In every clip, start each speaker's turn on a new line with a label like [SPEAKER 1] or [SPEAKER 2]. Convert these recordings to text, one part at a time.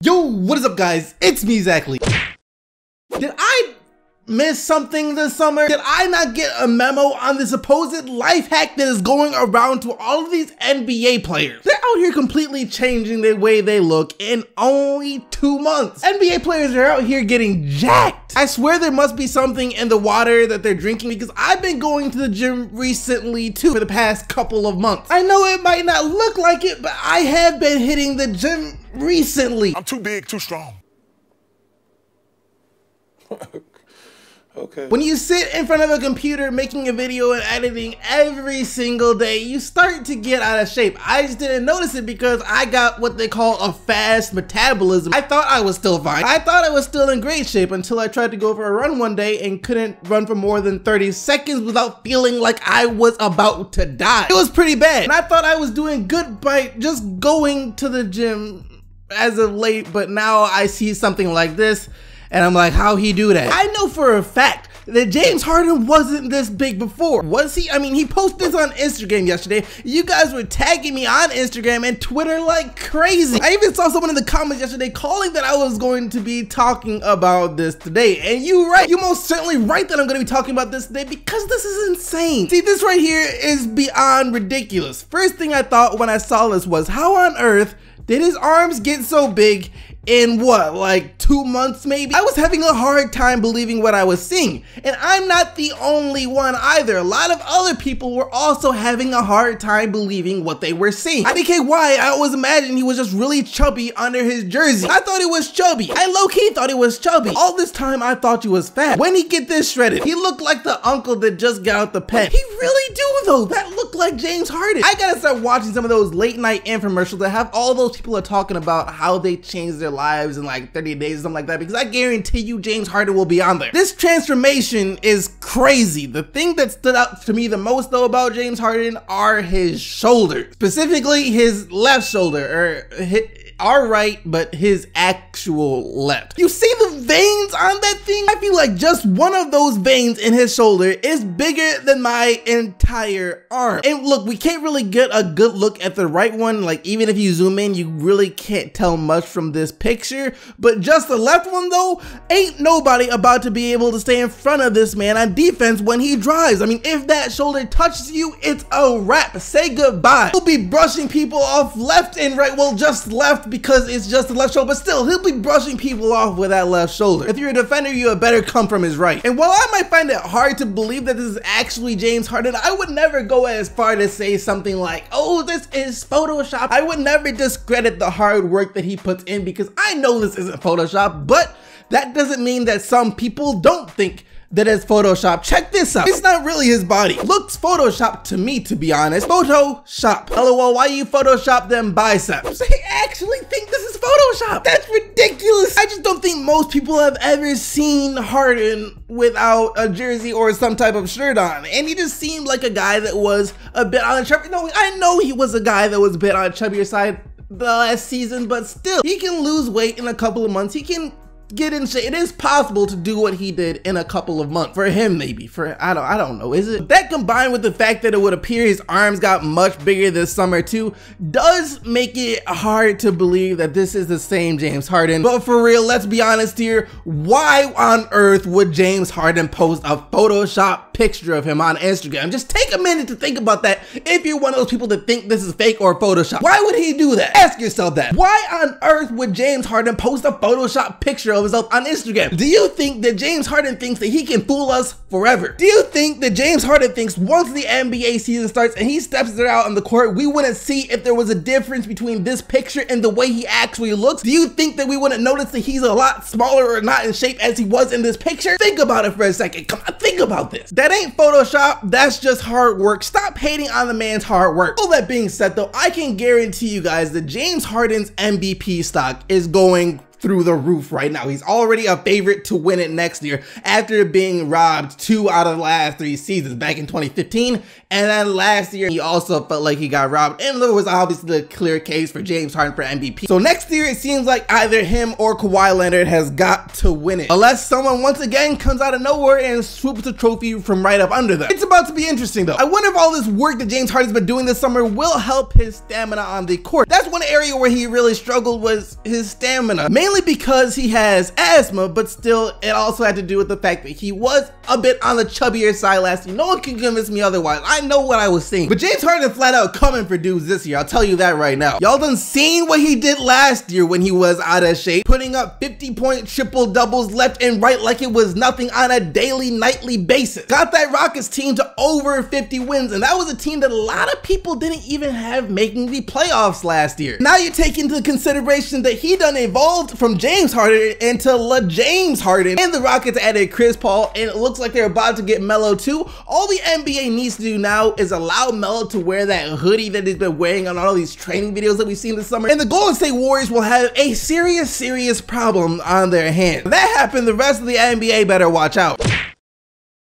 [SPEAKER 1] Yo, what is up guys? It's me, Exactly. Did I miss something this summer? Did I not get a memo on the supposed life hack that is going around to all of these NBA players? They're out here completely changing the way they look in only 2 months. NBA players are out here getting jacked. I swear there must be something in the water that they're drinking, because I've been going to the gym recently too for the past couple of months. I know it might not look like it, but I have been hitting the gym recently.
[SPEAKER 2] I'm too big, too strong. Okay.
[SPEAKER 1] When you sit in front of a computer making a video and editing every single day, you start to get out of shape. I just didn't notice it because I got what they call a fast metabolism. I thought I was still fine. I thought I was still in great shape until I tried to go for a run one day and couldn't run for more than 30 seconds without feeling like I was about to die. It was pretty bad. And I thought I was doing good by just going to the gym as of late, but now I see something like this and I'm like, how he do that? I know for a fact that James Harden wasn't this big before. Was he? I mean, he posted this on Instagram yesterday. You guys were tagging me on Instagram and Twitter like crazy. I even saw someone in the comments yesterday calling that I was going to be talking about this today. And you're right. You're most certainly right that I'm going to be talking about this today, because this is insane. See, this right here is beyond ridiculous. First thing I thought when I saw this was, how on earth did his arms get so big in what, like 2 months maybe? I was having a hard time believing what I was seeing. And I'm not the only one either. A lot of other people were also having a hard time believing what they were seeing. IDKY, I always imagined he was just really chubby under his jersey. I thought he was chubby. I low-key thought he was chubby. All this time I thought he was fat. When he get this shredded, he looked like the uncle that just got out the pen. He really do though. That looked like James Harden. I gotta start watching some of those late night infomercials that have all those people are talking about how they changed their lives in like 30 days or something like that, because I guarantee you James Harden will be on there. This transformation is crazy. The thing that stood out to me the most though about James Harden are his shoulders, specifically his left shoulder, or our right, but his actual left. You see the veins on that thing? I feel like just one of those veins in his shoulder is bigger than my entire arm. And look, we can't really get a good look at the right one. Like, even if you zoom in, you really can't tell much from this picture. But just the left one though, ain't nobody about to be able to stay in front of this man on defense when he drives. I mean, if that shoulder touches you, it's a wrap. Say goodbye. He'll be brushing people off left and right. Well, just left, because it's just the left shoulder, but still, he'll be brushing people off with that left shoulder. If you're a defender, you had better come from his right. And while I might find it hard to believe that this is actually James Harden, I would never go as far to say something like, oh, this is Photoshop. I would never discredit the hard work that he puts in, because I know this isn't Photoshop, but that doesn't mean that some people don't think that is Photoshop. Check this out. It's not really his body. Looks Photoshopped to me, to be honest. Photoshop. LOL, why you Photoshop them biceps? They actually think this is Photoshop. That's ridiculous. I just don't think most people have ever seen Harden without a jersey or some type of shirt on. And he just seemed like a guy that was a bit on the chubby. No, I know he was a guy that was a bit on the chubbier side the last season, but still, he can lose weight in a couple of months. He can get in shape. It is possible to do what he did in a couple of months. For him, maybe. For I don't know. Is it? That combined with the fact that it would appear his arms got much bigger this summer too, does make it hard to believe that this is the same James Harden. But for real, let's be honest here. Why on earth would James Harden post a Photoshop picture of him on Instagram? Just take a minute to think about that if you're one of those people that think this is fake or Photoshop. Why would he do that? Ask yourself that. Why on earth would James Harden post a Photoshop picture of himself on Instagram? Do you think that James Harden thinks that he can fool us forever? Do you think that James Harden thinks once the NBA season starts and he steps out on the court, we wouldn't see if there was a difference between this picture and the way he actually looks? Do you think that we wouldn't notice that he's a lot smaller or not in shape as he was in this picture? Think about it for a second. Come on, think about this. That ain't Photoshop. That's just hard work. Stop hating on the man's hard work. All that being said though, I can guarantee you guys that James Harden's MVP stock is going through the roof right now. He's already a favorite to win it next year after being robbed 2 out of the last 3 seasons back in 2015. And then last year, he also felt like he got robbed. And there was obviously the clear case for James Harden for MVP. So next year, it seems like either him or Kawhi Leonard has got to win it. Unless someone once again comes out of nowhere and swoops the trophy from right up under them. It's about to be interesting though. I wonder if all this work that James Harden's been doing this summer will help his stamina on the court. That's one area where he really struggled, was his stamina. Mainly because he has asthma, but still it also had to do with the fact that he was a bit on the chubbier side last year. No one can convince me otherwise. I know what I was seeing. But James Harden flat out coming for dudes this year. I'll tell you that right now. Y'all done seen what he did last year when he was out of shape, putting up 50-point triple doubles left and right like it was nothing on a daily, nightly basis. Got that Rockets team to over 50 wins, and that was a team that a lot of people didn't even have making the playoffs last year. Now you take into consideration that he done evolved from James Harden into James Harden, and the Rockets added Chris Paul, and it looks like they're about to get Melo too. All the NBA needs to do now is allow Melo to wear that hoodie that he's been wearing on all these training videos that we've seen this summer, and the Golden State Warriors will have a serious problem on their hands. If that happened, the rest of the NBA better watch out.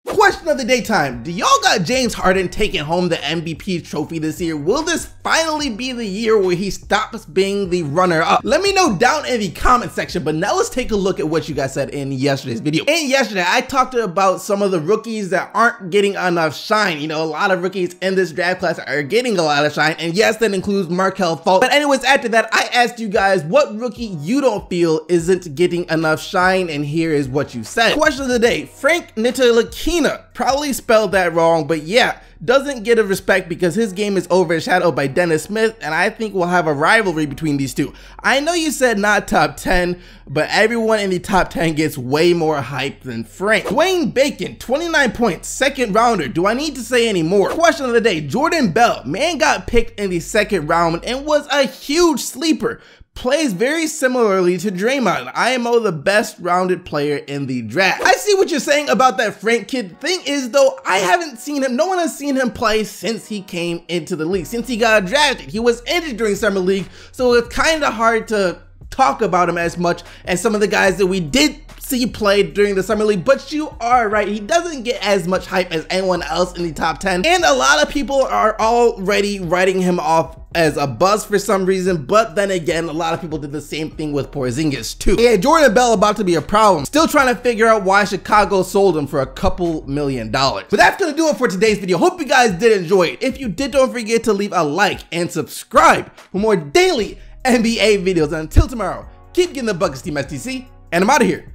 [SPEAKER 1] Question of the daytime. Do y'all got James Harden taking home the MVP trophy this year? Will this finally be the year where he stops being the runner-up? Let me know down in the comment section, but now let's take a look at what you guys said in yesterday's video. In yesterday, I talked about some of the rookies that aren't getting enough shine. You know, a lot of rookies in this draft class are getting a lot of shine, and yes, that includes Markelle Fultz. But anyways, after that, I asked you guys what rookie you don't feel isn't getting enough shine, and here is what you said. Question of the day, Frank Ntilikina. Probably spelled that wrong, but yeah, doesn't get a respect because his game is overshadowed by Dennis Smith, and I think we'll have a rivalry between these two. I know you said not top 10, but everyone in the top 10 gets way more hype than Frank. Dwayne Bacon, 29 points, second rounder. Do I need to say any more? Question of the day, Jordan Bell. Man got picked in the second round and was a huge sleeper. Plays very similarly to Draymond. IMO the best rounded player in the draft. I see what you're saying about that Frank kid. Thing is though, I haven't seen him, no one has seen him play since he came into the league, since he got drafted. He was injured during summer league, so it's kind of hard to talk about him as much as some of the guys that we did see play during the summer league. But you are right, he doesn't get as much hype as anyone else in the top 10, and a lot of people are already writing him off as a buzz for some reason. But then again, a lot of people did the same thing with Porzingis too. Yeah, Jordan Bell about to be a problem. Still trying to figure out why Chicago sold him for a couple $1 million. But that's gonna do it for today's video. Hope you guys did enjoy it. If you did, don't forget to leave a like and subscribe for more daily NBA videos. And until tomorrow, keep getting the buckets, Team STC, and I'm out of here.